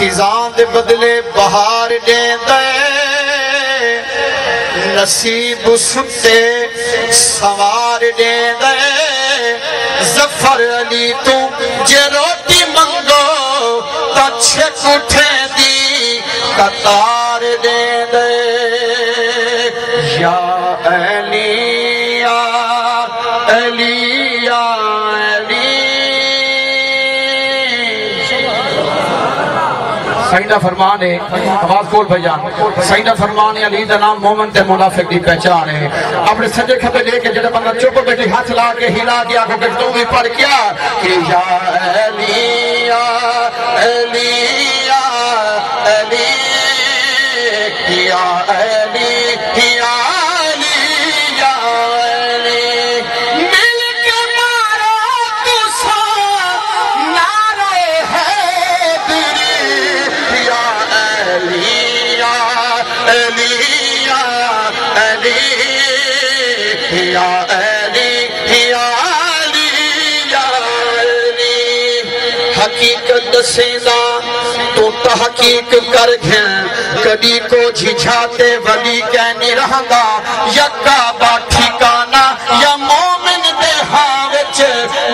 خزاں دے بدلے بہار دیں دے نصیب ستے سوار دیں دے ظفر علی تو جے روٹی منگو تا چھک اٹھے دی قطار دیں دے یا علی یا علی یا سیدہ فرمان ہے آواز بول بھائی جان سیدہ فرمان ہے علی دا نام مومن تے منافق دی پہچان ہے اپنے سجے کھپے لے کے جڑے بندہ چپ بیٹھی ہاتھ لا کے ہلا کے آنکھوں کے تو بھی پڑھ کیا کہ یا علی یا علی یا علی یا علی یا حقیقت دسینا تو تحقیق کر گھن کدی کو جھجھاتے ولی کہنی رہندا یکا با ٹھکانا یا مومن دے ہاں وچ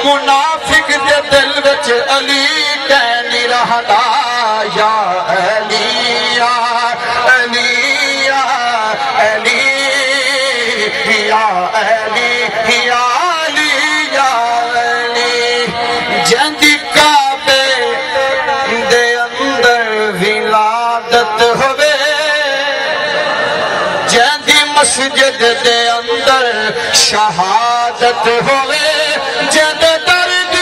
منافق دے دل وچ علی کہنی رہندا یا علی یا علی یا علی یا علی یا مسجد دے اندر شہادت ہوئے جد درد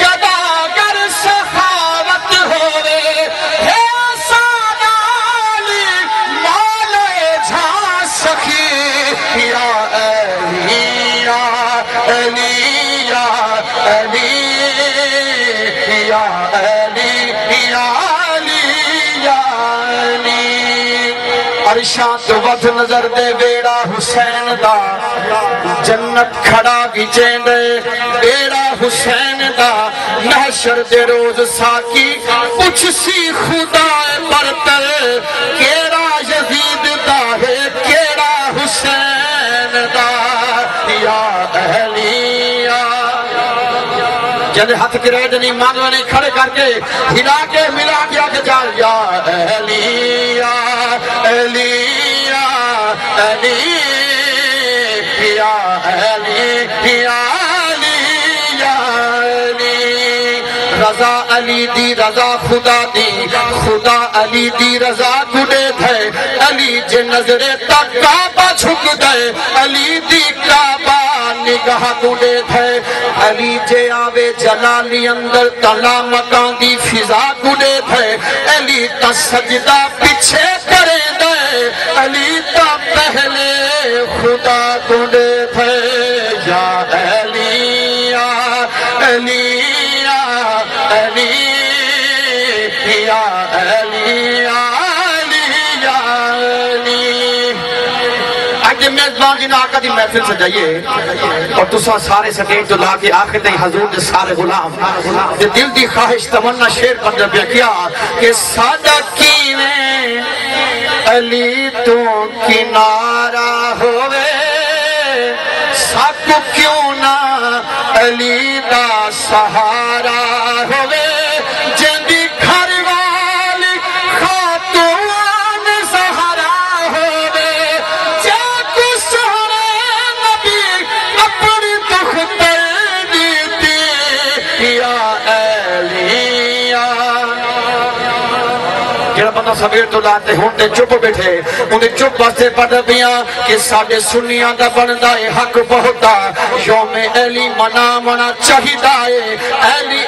گداگر سخاوت ہوئے ہے سادالی مولے جھا سخی یا علی یا علی یا علی یا علی یا عرشان تو ود نظر دے بیڑا حسین دا جنت کھڑا بھی چیندے بیڑا حسین دا محشر دے روز ساکی کچھ سی خدا برتر کیڑا یزید دا ہے کیڑا حسین دا یا اہلیہ جنہیں ہاتھ کی رہ جنہیں مانوانی کھڑے کر کے ہلا کے ملا کے آگے جال یا اہلیہ علی یا علی یا علی یا علی یا علی رضا علی دی رضا خدا دی خدا علی دی رضا گڑے تھے علی جے نظرے تک کعبہ جھک دے علی دی کعبہ نگاہ گڑے تھے علی جے آوے جلالی اندر تلا مکان دی فضا گڑے تھے علی تا سجدہ پیچھے کرے دے علی تا پہلے خدا گڑے تھے یا علی یا علی یا علی یا علی یا علی یا علی آج میزبان جنہا آقا دی محفل سے جائیے اور تسا سارے سٹیج جو لا کے آخر دیں حضور دے سارے غلام دے دل دی خواہش تمنا شیر پر جب کیا کہ سادہ کیویں علی تو کنارہ ہوئے ساکو کیوں نہ علی دا سہارا ہوئے جندی گھر والی خاتون سہارا ہوئے جاکو سہرے نبی اپنی دختر دیتی یا علیہ جڑا بندہ سبیر تو لاتے ہوندے چپ بیٹھے انہیں چپ بستے پڑھ بیاں کہ ساڑھے سنیاں دا بندہ حق بہتا یوم علی منامنا چاہیدائے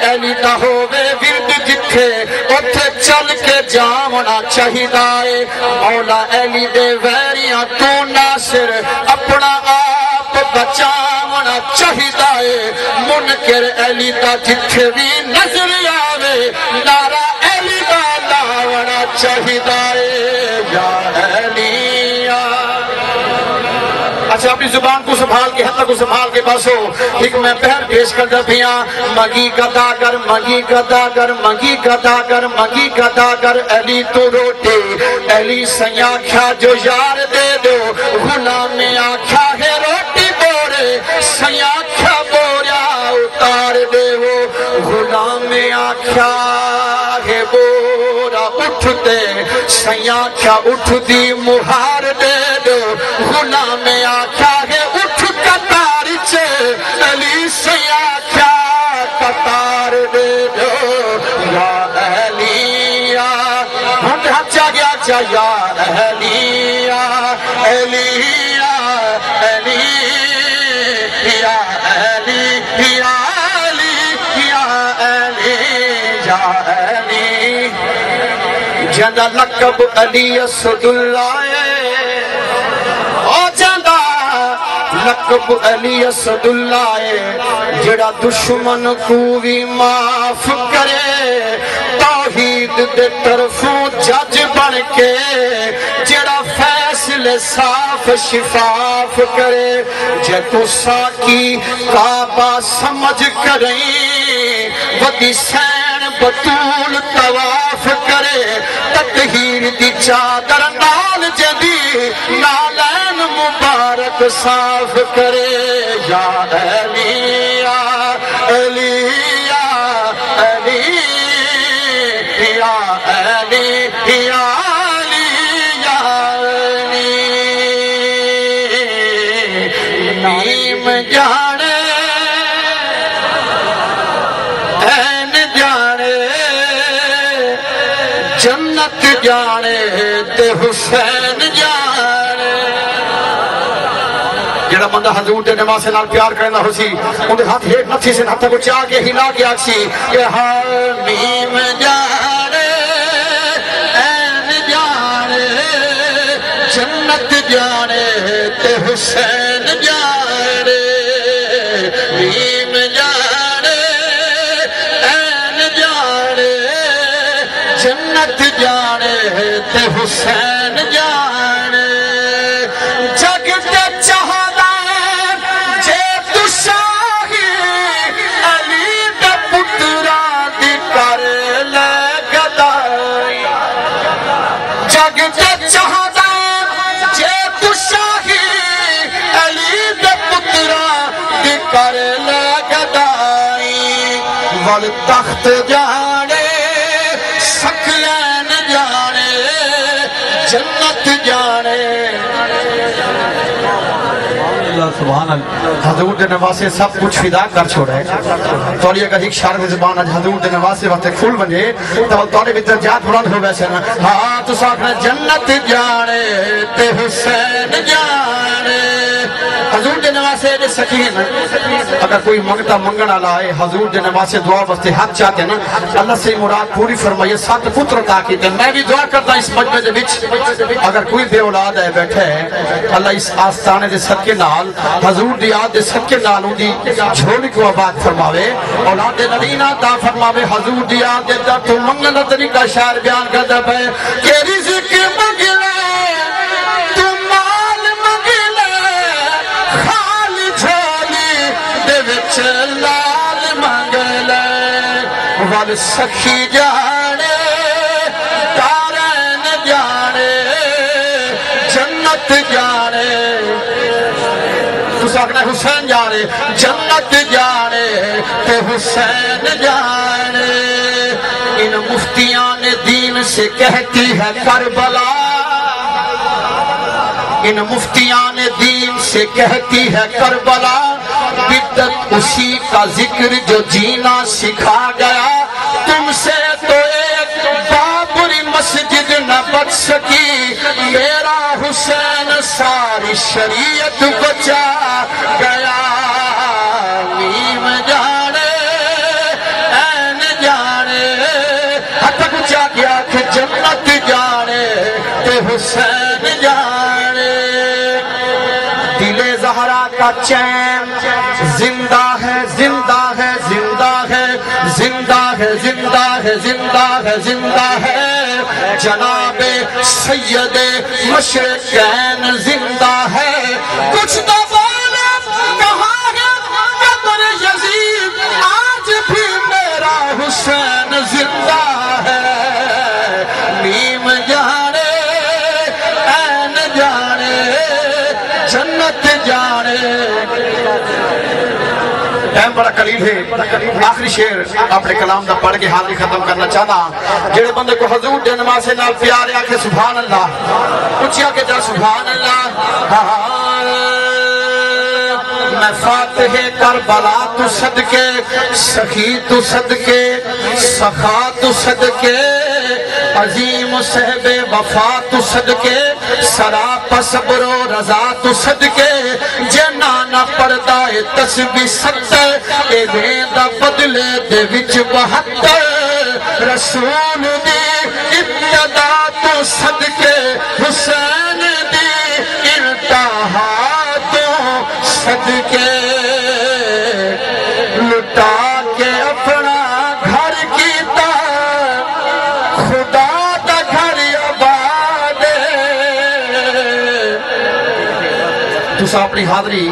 علی دا ہووے ورد جتھے اتھے چل کے جامنا چاہیدائے مولا علی دے ویریاں تو ناصر اپنا آپ بچامنا چاہیدائے منکر علی دا جتھے بھی نظر آوے نارا علی دا لاونا چاہیدائے یا علی اچھا اپنی زبان کو سنبھال کے حد کو سنبھال کے بسو ایک میں پہر پیش کر دیا مگی گدا گر مگی گدا گر مگی گدا گر مگی گدا گر علی تو روٹے علی سیاں کھا جو یار دے دو غلام میں آکھا ہے روٹی بورے سیاں کھا بوریا اتار دے وہ غلام میں آکھا ہے بورا اٹھتے سیاں کھا اٹھ دی مہار دے دو غلام میں آکھا ہے اٹھ قطار چے علی سیاں کھا قطار دے دو یا علی یا ہم نے ہاتھ چاہ گیا چاہ یا علی یا علی یا علی یا علی یا علی یا علی یا علی جندہ لقب علی اسد اللہ لقب علی اسد اللہ جڑا دشمن کو بھی معاف کرے توحید دے طرفوں جج بن کے جڑا فیصلے صاف شفاف کرے جے تو ساکی کعبہ سمجھ کریں ودی سین بطول طواف کرے تطہیر دی چادر نال جدی نالین مبارک صاف کرے یا علی یا علی یا علی یا علی یا علی یا علی نیم جانے این جانے جنت جانے تے حسین جانے جڑا بندہ حضور دے نماز سے نال پیار کرنا ہو سی ان دے ہاتھ ہیٹ نتھی سے ہاتھ کو چاہ کے ہلا کے آکسی کہ حمیم جانے این جانے جنت جانے تے حسین جانے حمیم جانے این جانے جنت جانے تے حسین جانے جگ تے چاہدا جے تو شاہی علی دے پترا دی کر لے گدائی جگ تے چاہدا جے تو شاہی علی دے پترا دی کر لے گدائی وال تخت جانے سکلین جانے جنت جانے سبحان اللہ حضور دے نواسے سب کچھ فدا کر چھوڑے تولی اگر ایک شارف زبان آج حضور دے نواسے وقت کھول بنجے تو تولی بھی درجات بلند ہو بیسے نا ہاں تو ساکھنا جنت جانے تے حسین جانے حضور دے نواسے دے سکین اگر کوئی منگتا منگنا لائے حضور دے نواسے دعا بستے حق چاہتے نا اللہ سے مراد پوری فرمائیے سات پتر تاکیتے میں بھی دعا کرتا اس مجمع دے بچ اگر کوئی بے اولاد ہے بیٹھے اللہ اس آستانے دے صدقے نال حضور دی آد دے صدقے نال ان دی جھولی کو آباد فرماوے اولاد نبینا دا فرماوے حضور دی آد دے دا تو منگنا طریقہ شاعر بیان کردہ پہ کہ رزق منگلے تو مال منگلے خال جھولی دے وچ لال منگلے وال سخی جانے دارین جانے جنت جانے تو ساکھنا حسین جانے جنت جانے تے حسین جانے ان مفتیان دین سے کہتی ہے کربلا ان مفتیان دین سے کہتی ہے کربلا بدت اسی کا ذکر جو جینا سکھا گیا تم سے تو ایک بابری مسجد نہ بچ سکی میرا حسین ساری شریعت بچا گیا نیم جانے این جانے حتی بچا گیا کہ جنت جانے تے حسین جانے دل زہرا کا چین زندہ ہے زندہ ہے زندہ ہے زندہ ہے زندہ ہے زندہ ہے زندہ ہے جناب سید مشرقین زندہ ہے کچھ تو بولے کہاں ہے قبر یزید آج بھی میرا حسین زندہ ہے نیم جانے این جانے جنت جانے ٹائم بڑا قریب ہے آخری شعر اپنے کلام دا پڑھ کے حاضری ختم کرنا چاہنا جڑے بندے کو حضور دے نماز سے نال پیار آکے سبحان اللہ اچھا کہ جا سبحان اللہ میں فاتح کربلا تو صدقے سخی تو صدقے سخا تو صدقے عظیم صحب وفا تو صدقے سراپ صبر و رضا تو صدقے جنانا پردہ تسبیح ستر اے ویدہ بدلے دے وچ 72 رسول دی ابتدا تو صدقے حسین دی انتہا تو صدقے لٹا کے اپنا گھر کیتا خدا دا گھر آباد تو اپنی حاضری